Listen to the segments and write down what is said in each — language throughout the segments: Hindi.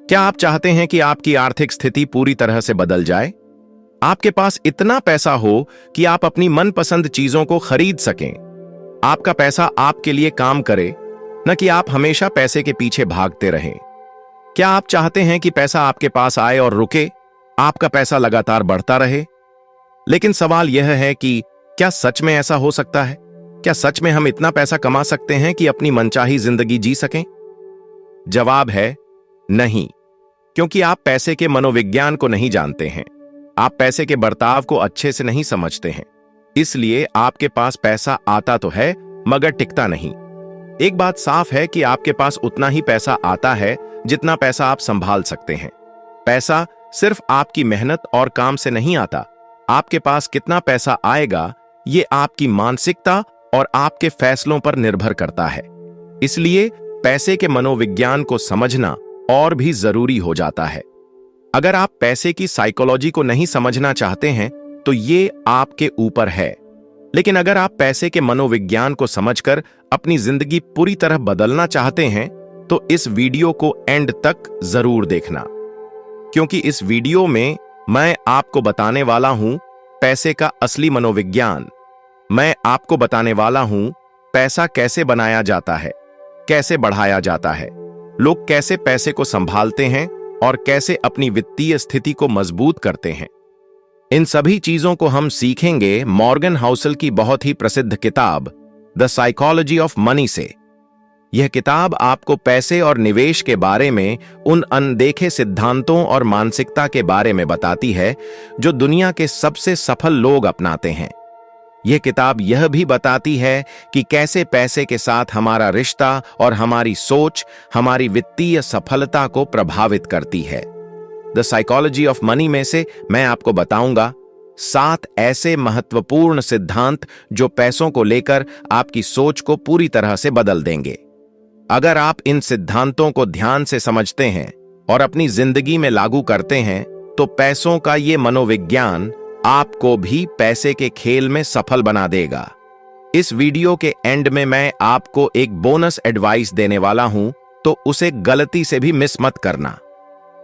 क्या आप चाहते हैं कि आपकी आर्थिक स्थिति पूरी तरह से बदल जाए? आपके पास इतना पैसा हो कि आप अपनी मनपसंद चीजों को खरीद सकें। आपका पैसा आपके लिए काम करे, न कि आप हमेशा पैसे के पीछे भागते रहें। क्या आप चाहते हैं कि पैसा आपके पास आए और रुके, आपका पैसा लगातार बढ़ता रहे? लेकिन सवाल यह है कि क्या सच में ऐसा हो सकता है? क्या सच में हम इतना पैसा कमा सकते हैं कि अपनी मनचाही जिंदगी जी सकें? जवाब है नहीं, क्योंकि आप पैसे के मनोविज्ञान को नहीं जानते हैं। आप पैसे के बर्ताव को अच्छे से नहीं समझते हैं। इसलिए आपके पास पैसा आता तो है, मगर टिकता नहीं। एक बात साफ है कि आपके पास उतना ही पैसा आता है जितना पैसा आप संभाल सकते हैं। पैसा सिर्फ आपकी मेहनत और काम से नहीं आता। आपके पास कितना पैसा आएगा, ये आपकी मानसिकता और आपके फैसलों पर निर्भर करता है। इसलिए पैसे के मनोविज्ञान को समझना और भी जरूरी हो जाता है। अगर आप पैसे की साइकोलॉजी को नहीं समझना चाहते हैं तो ये आपके ऊपर है। लेकिन अगर आप पैसे के मनोविज्ञान को समझकर अपनी जिंदगी पूरी तरह बदलना चाहते हैं तो इस वीडियो को एंड तक जरूर देखना, क्योंकि इस वीडियो में मैं आपको बताने वाला हूं पैसे का असली मनोविज्ञान। मैं आपको बताने वाला हूं पैसा कैसे बनाया जाता है, कैसे बढ़ाया जाता है, लोग कैसे पैसे को संभालते हैं और कैसे अपनी वित्तीय स्थिति को मजबूत करते हैं। इन सभी चीजों को हम सीखेंगे मॉर्गन हाउसल की बहुत ही प्रसिद्ध किताब द साइकोलॉजी ऑफ मनी से। यह किताब आपको पैसे और निवेश के बारे में उन अनदेखे सिद्धांतों और मानसिकता के बारे में बताती है जो दुनिया के सबसे सफल लोग अपनाते हैं। यह किताब यह भी बताती है कि कैसे पैसे के साथ हमारा रिश्ता और हमारी सोच हमारी वित्तीय सफलता को प्रभावित करती है। द साइकोलॉजी ऑफ मनी में से मैं आपको बताऊंगा 7 ऐसे महत्वपूर्ण सिद्धांत जो पैसों को लेकर आपकी सोच को पूरी तरह से बदल देंगे। अगर आप इन सिद्धांतों को ध्यान से समझते हैं और अपनी जिंदगी में लागू करते हैं तो पैसों का ये मनोविज्ञान आपको भी पैसे के खेल में सफल बना देगा। इस वीडियो के एंड में मैं आपको एक बोनस एडवाइस देने वाला हूं, तो उसे गलती से भी मिस मत करना।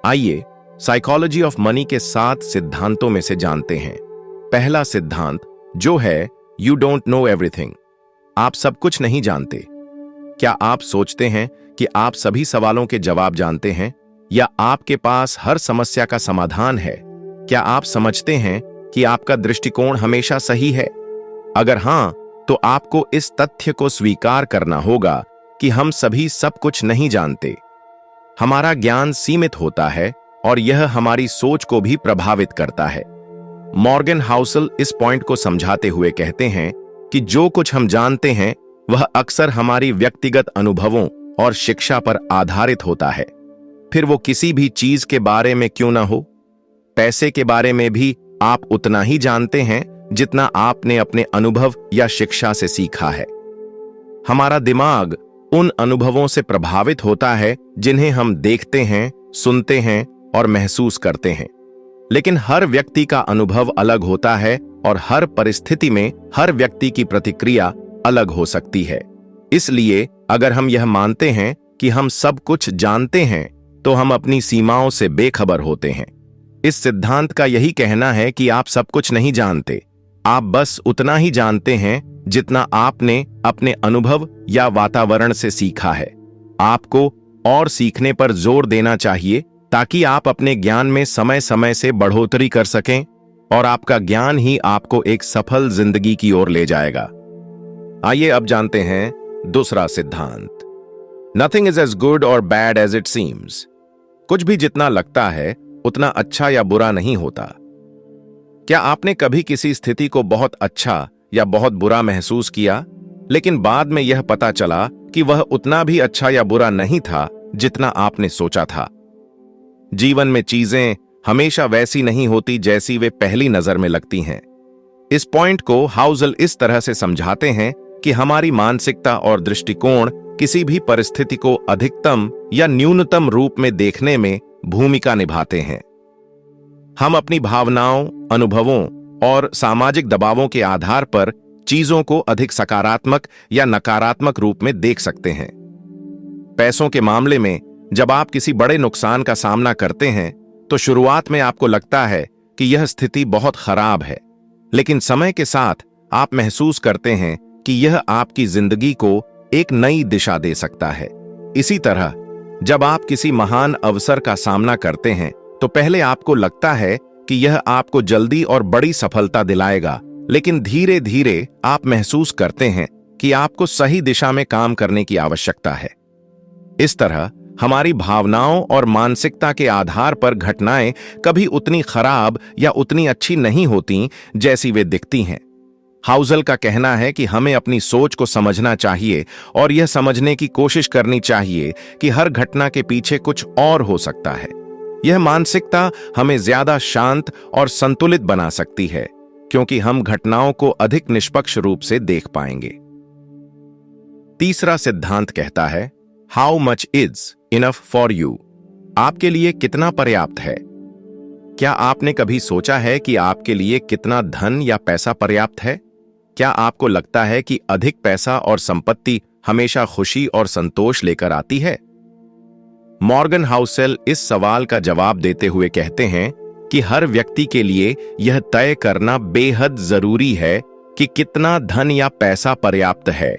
आइए साइकोलॉजी ऑफ मनी के 7 सिद्धांतों में से जानते हैं। पहला सिद्धांत जो है यू डोंट नो एवरीथिंग। आप सब कुछ नहीं जानते। क्या आप सोचते हैं कि आप सभी सवालों के जवाब जानते हैं या आपके पास हर समस्या का समाधान है? क्या आप समझते हैं कि आपका दृष्टिकोण हमेशा सही है? अगर हां, तो आपको इस तथ्य को स्वीकार करना होगा कि हम सभी सब कुछ नहीं जानते। हमारा ज्ञान सीमित होता है और यह हमारी सोच को भी प्रभावित करता है। मॉर्गन हाउसल इस पॉइंट को समझाते हुए कहते हैं कि जो कुछ हम जानते हैं वह अक्सर हमारी व्यक्तिगत अनुभवों और शिक्षा पर आधारित होता है, फिर वो किसी भी चीज के बारे में क्यों ना हो। पैसे के बारे में भी आप उतना ही जानते हैं जितना आपने अपने अनुभव या शिक्षा से सीखा है। हमारा दिमाग उन अनुभवों से प्रभावित होता है जिन्हें हम देखते हैं, सुनते हैं और महसूस करते हैं। लेकिन हर व्यक्ति का अनुभव अलग होता है और हर परिस्थिति में हर व्यक्ति की प्रतिक्रिया अलग हो सकती है। इसलिए अगर हम यह मानते हैं कि हम सब कुछ जानते हैं तो हम अपनी सीमाओं से बेखबर होते हैं। इस सिद्धांत का यही कहना है कि आप सब कुछ नहीं जानते। आप बस उतना ही जानते हैं जितना आपने अपने अनुभव या वातावरण से सीखा है। आपको और सीखने पर जोर देना चाहिए ताकि आप अपने ज्ञान में समय समय से बढ़ोतरी कर सकें और आपका ज्ञान ही आपको एक सफल जिंदगी की ओर ले जाएगा। आइए अब जानते हैं दूसरा सिद्धांत। नथिंग इज एज गुड और बैड एज इट सीम्स। कुछ भी जितना लगता है उतना अच्छा या बुरा नहीं होता। क्या आपने कभी किसी स्थिति को बहुत अच्छा या बहुत बुरा महसूस किया, लेकिन बाद में यह पता चला कि वह उतना भी अच्छा या बुरा नहीं था जितना आपने सोचा था? जीवन में चीजें हमेशा वैसी नहीं होती जैसी वे पहली नजर में लगती हैं। इस पॉइंट को हाउसल इस तरह से समझाते हैं कि हमारी मानसिकता और दृष्टिकोण किसी भी परिस्थिति को अधिकतम या न्यूनतम रूप में देखने में भूमिका निभाते हैं। हम अपनी भावनाओं, अनुभवों और सामाजिक दबावों के आधार पर चीजों को अधिक सकारात्मक या नकारात्मक रूप में देख सकते हैं। पैसों के मामले में जब आप किसी बड़े नुकसान का सामना करते हैं तो शुरुआत में आपको लगता है कि यह स्थिति बहुत खराब है, लेकिन समय के साथ आप महसूस करते हैं कि यह आपकी जिंदगी को एक नई दिशा दे सकता है। इसी तरह जब आप किसी महान अवसर का सामना करते हैं तो पहले आपको लगता है कि यह आपको जल्दी और बड़ी सफलता दिलाएगा, लेकिन धीरे धीरे आप महसूस करते हैं कि आपको सही दिशा में काम करने की आवश्यकता है। इस तरह हमारी भावनाओं और मानसिकता के आधार पर घटनाएं कभी उतनी खराब या उतनी अच्छी नहीं होती जैसी वे दिखती हैं। हाउज़ल का कहना है कि हमें अपनी सोच को समझना चाहिए और यह समझने की कोशिश करनी चाहिए कि हर घटना के पीछे कुछ और हो सकता है। यह मानसिकता हमें ज्यादा शांत और संतुलित बना सकती है, क्योंकि हम घटनाओं को अधिक निष्पक्ष रूप से देख पाएंगे। तीसरा सिद्धांत कहता है, how much is enough for you? आपके लिए कितना पर्याप्त है? क्या आपने कभी सोचा है कि आपके लिए कितना धन या पैसा पर्याप्त है? क्या आपको लगता है कि अधिक पैसा और संपत्ति हमेशा खुशी और संतोष लेकर आती है? मॉर्गन हाउसेल इस सवाल का जवाब देते हुए कहते हैं कि हर व्यक्ति के लिए यह तय करना बेहद जरूरी है कि कितना धन या पैसा पर्याप्त है,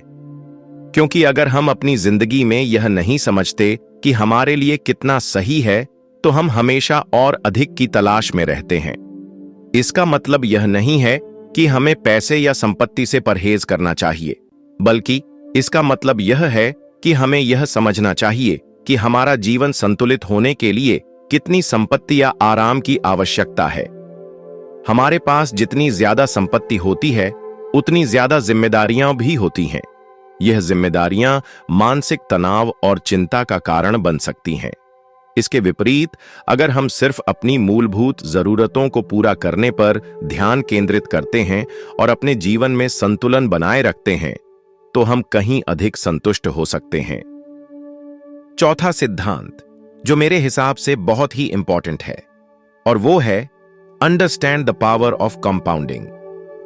क्योंकि अगर हम अपनी जिंदगी में यह नहीं समझते कि हमारे लिए कितना सही है, तो हम हमेशा और अधिक की तलाश में रहते हैं। इसका मतलब यह नहीं है कि हमें पैसे या संपत्ति से परहेज करना चाहिए, बल्कि इसका मतलब यह है कि हमें यह समझना चाहिए कि हमारा जीवन संतुलित होने के लिए कितनी संपत्ति या आराम की आवश्यकता है। हमारे पास जितनी ज्यादा संपत्ति होती है, उतनी ज्यादा जिम्मेदारियां भी होती हैं। यह जिम्मेदारियां मानसिक तनाव और चिंता का कारण बन सकती हैं। इसके विपरीत, अगर हम सिर्फ अपनी मूलभूत जरूरतों को पूरा करने पर ध्यान केंद्रित करते हैं और अपने जीवन में संतुलन बनाए रखते हैं, तो हम कहीं अधिक संतुष्ट हो सकते हैं। चौथा सिद्धांत, जो मेरे हिसाब से बहुत ही इंपॉर्टेंट है, और वो है understand the power of compounding.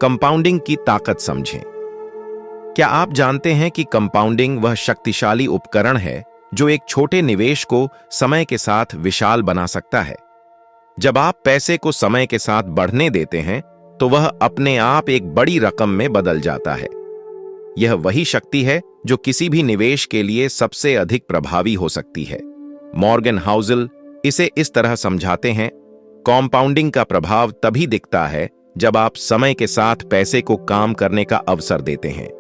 Compounding की ताकत समझें। क्या आप जानते हैं कि कंपाउंडिंग वह शक्तिशाली उपकरण है जो एक छोटे निवेश को समय के साथ विशाल बना सकता है? जब आप पैसे को समय के साथ बढ़ने देते हैं, तो वह अपने आप एक बड़ी रकम में बदल जाता है। यह वही शक्ति है जो किसी भी निवेश के लिए सबसे अधिक प्रभावी हो सकती है। मॉर्गन हाउसेल इसे इस तरह समझाते हैं, कॉम्पाउंडिंग का प्रभाव तभी दिखता है जब आप समय के साथ पैसे को काम करने का अवसर देते हैं।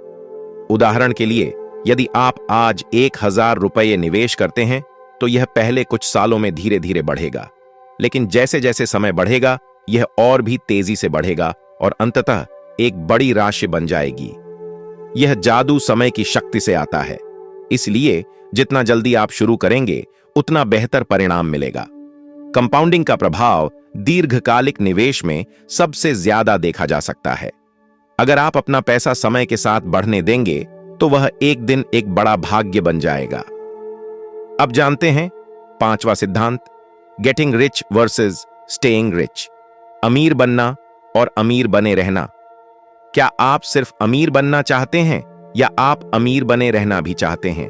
उदाहरण के लिए, यदि आप आज 1000 रुपये निवेश करते हैं, तो यह पहले कुछ सालों में धीरे धीरे बढ़ेगा, लेकिन जैसे जैसे समय बढ़ेगा, यह और भी तेजी से बढ़ेगा और अंततः एक बड़ी राशि बन जाएगी। यह जादू समय की शक्ति से आता है, इसलिए जितना जल्दी आप शुरू करेंगे, उतना बेहतर परिणाम मिलेगा। कंपाउंडिंग का प्रभाव दीर्घकालिक निवेश में सबसे ज्यादा देखा जा सकता है। अगर आप अपना पैसा समय के साथ बढ़ने देंगे, तो वह एक दिन एक बड़ा भाग्य बन जाएगा। अब जानते हैं पांचवा सिद्धांत, getting rich versus staying rich. अमीर बनना और अमीर बने रहना। क्या आप सिर्फ अमीर बनना चाहते हैं या आप अमीर बने रहना भी चाहते हैं?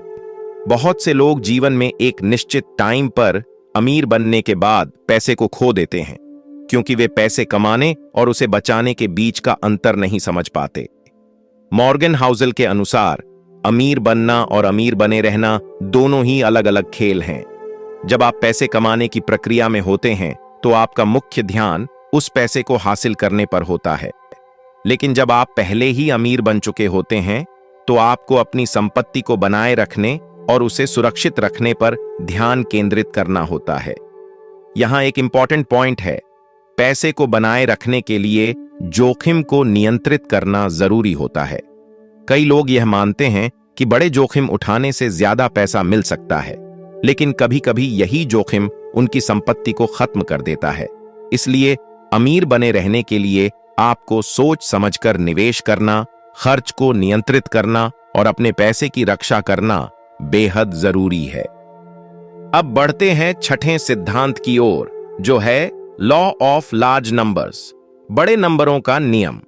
बहुत से लोग जीवन में एक निश्चित टाइम पर अमीर बनने के बाद पैसे को खो देते हैं, क्योंकि वे पैसे कमाने और उसे बचाने के बीच का अंतर नहीं समझ पाते। मॉर्गन हाउसेल के अनुसार अमीर बनना और अमीर बने रहना दोनों ही अलग अलग खेल हैं। जब आप पैसे कमाने की प्रक्रिया में होते हैं, तो आपका मुख्य ध्यान उस पैसे को हासिल करने पर होता है, लेकिन जब आप पहले ही अमीर बन चुके होते हैं, तो आपको अपनी संपत्ति को बनाए रखने और उसे सुरक्षित रखने पर ध्यान केंद्रित करना होता है। यहां एक इंपॉर्टेंट पॉइंट है, पैसे को बनाए रखने के लिए जोखिम को नियंत्रित करना जरूरी होता है। कई लोग यह मानते हैं कि बड़े जोखिम उठाने से ज्यादा पैसा मिल सकता है, लेकिन कभी-कभी यही जोखिम उनकी संपत्ति को खत्म कर देता है। इसलिए अमीर बने रहने के लिए आपको सोच समझकर निवेश करना, खर्च को नियंत्रित करना और अपने पैसे की रक्षा करना बेहद जरूरी है। अब बढ़ते हैं छठे सिद्धांत की ओर, जो है लॉ ऑफ लार्ज नंबर्स, बड़े नंबरों का नियम।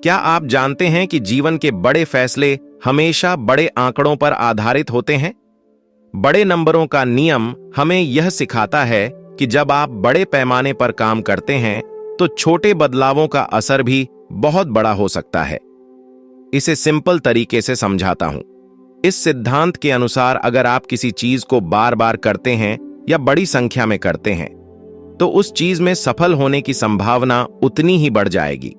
क्या आप जानते हैं कि जीवन के बड़े फैसले हमेशा बड़े आंकड़ों पर आधारित होते हैं? बड़े नंबरों का नियम हमें यह सिखाता है कि जब आप बड़े पैमाने पर काम करते हैं तो छोटे बदलावों का असर भी बहुत बड़ा हो सकता है। इसे सिंपल तरीके से समझाता हूं। इस सिद्धांत के अनुसार अगर आप किसी चीज को बार बार करते हैं या बड़ी संख्या में करते हैं तो उस चीज में सफल होने की संभावना उतनी ही बढ़ जाएगी।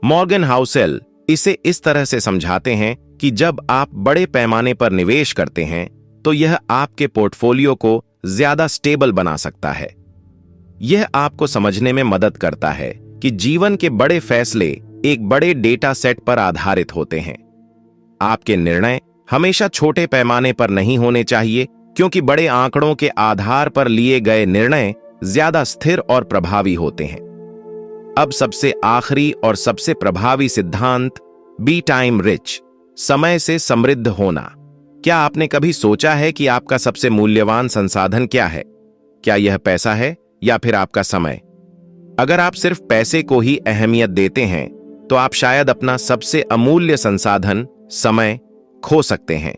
मॉर्गन हाउसेल इसे इस तरह से समझाते हैं कि जब आप बड़े पैमाने पर निवेश करते हैं तो यह आपके पोर्टफोलियो को ज्यादा स्टेबल बना सकता है। यह आपको समझने में मदद करता है कि जीवन के बड़े फैसले एक बड़े डेटा सेट पर आधारित होते हैं। आपके निर्णय हमेशा छोटे पैमाने पर नहीं होने चाहिए, क्योंकि बड़े आंकड़ों के आधार पर लिए गए निर्णय ज्यादा स्थिर और प्रभावी होते हैं। अब सबसे आखिरी और सबसे प्रभावी सिद्धांत, बी टाइम रिच, समय से समृद्ध होना। क्या आपने कभी सोचा है कि आपका सबसे मूल्यवान संसाधन क्या है? क्या यह पैसा है या फिर आपका समय? अगर आप सिर्फ पैसे को ही अहमियत देते हैं तो आप शायद अपना सबसे अमूल्य संसाधन समय खो सकते हैं।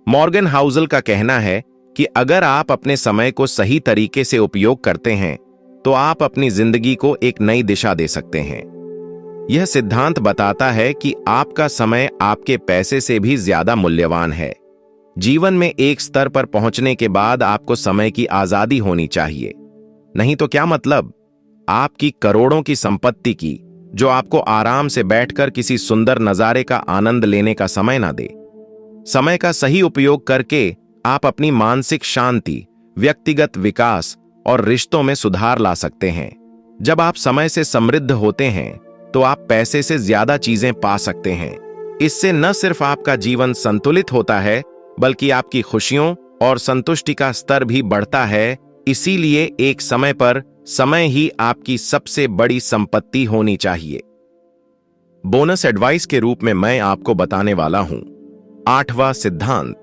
मॉर्गन हाउसेल का कहना है कि अगर आप अपने समय को सही तरीके से उपयोग करते हैं तो आप अपनी जिंदगी को एक नई दिशा दे सकते हैं। यह सिद्धांत बताता है कि आपका समय आपके पैसे से भी ज्यादा मूल्यवान है। जीवन में एक स्तर पर पहुंचने के बाद आपको समय की आजादी होनी चाहिए। नहीं तो क्या मतलब आपकी करोड़ों की संपत्ति की, जो आपको आराम से बैठकर किसी सुंदर नजारे का आनंद लेने का समय ना दे। समय का सही उपयोग करके आप अपनी मानसिक शांति, व्यक्तिगत विकास और रिश्तों में सुधार ला सकते हैं। जब आप समय से समृद्ध होते हैं तो आप पैसे से ज्यादा चीजें पा सकते हैं। इससे न सिर्फ आपका जीवन संतुलित होता है, बल्कि आपकी खुशियों और संतुष्टि का स्तर भी बढ़ता है। इसीलिए एक समय पर समय ही आपकी सबसे बड़ी संपत्ति होनी चाहिए। बोनस एडवाइस के रूप में मैं आपको बताने वाला हूं 8वां सिद्धांत,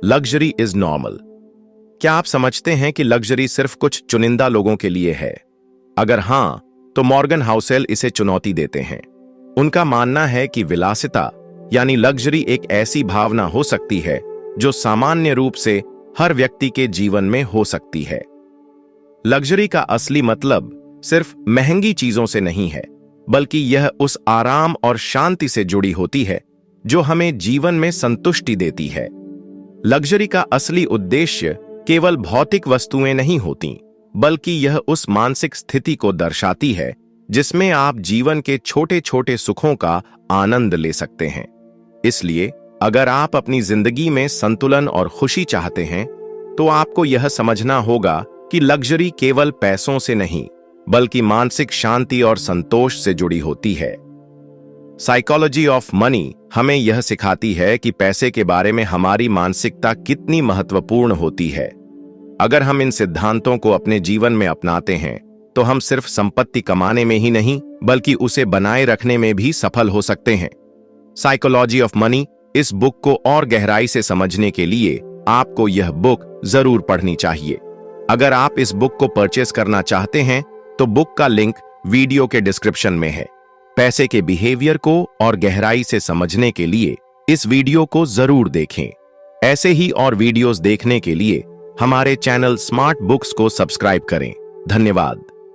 लग्जरी इज नॉर्मल। क्या आप समझते हैं कि लग्जरी सिर्फ कुछ चुनिंदा लोगों के लिए है? अगर हां, तो मॉर्गन हाउसेल इसे चुनौती देते हैं। उनका मानना है कि विलासिता यानी लग्जरी एक ऐसी भावना हो सकती है जो सामान्य रूप से हर व्यक्ति के जीवन में हो सकती है। लग्जरी का असली मतलब सिर्फ महंगी चीजों से नहीं है, बल्कि यह उस आराम और शांति से जुड़ी होती है जो हमें जीवन में संतुष्टि देती है। लग्जरी का असली उद्देश्य केवल भौतिक वस्तुएं नहीं होती, बल्कि यह उस मानसिक स्थिति को दर्शाती है जिसमें आप जीवन के छोटे छोटे सुखों का आनंद ले सकते हैं। इसलिए अगर आप अपनी जिंदगी में संतुलन और खुशी चाहते हैं तो आपको यह समझना होगा कि लग्जरी केवल पैसों से नहीं, बल्कि मानसिक शांति और संतोष से जुड़ी होती है। साइकोलॉजी ऑफ मनी हमें यह सिखाती है कि पैसे के बारे में हमारी मानसिकता कितनी महत्वपूर्ण होती है। अगर हम इन सिद्धांतों को अपने जीवन में अपनाते हैं तो हम सिर्फ संपत्ति कमाने में ही नहीं, बल्कि उसे बनाए रखने में भी सफल हो सकते हैं। साइकोलॉजी ऑफ मनी, इस बुक को और गहराई से समझने के लिए आपको यह बुक जरूर पढ़नी चाहिए। अगर आप इस बुक को परचेस करना चाहते हैं तो बुक का लिंक वीडियो के डिस्क्रिप्शन में है। पैसे के बिहेवियर को और गहराई से समझने के लिए इस वीडियो को जरूर देखें। ऐसे ही और वीडियोस देखने के लिए हमारे चैनल स्मार्ट बुक्स को सब्सक्राइब करें। धन्यवाद।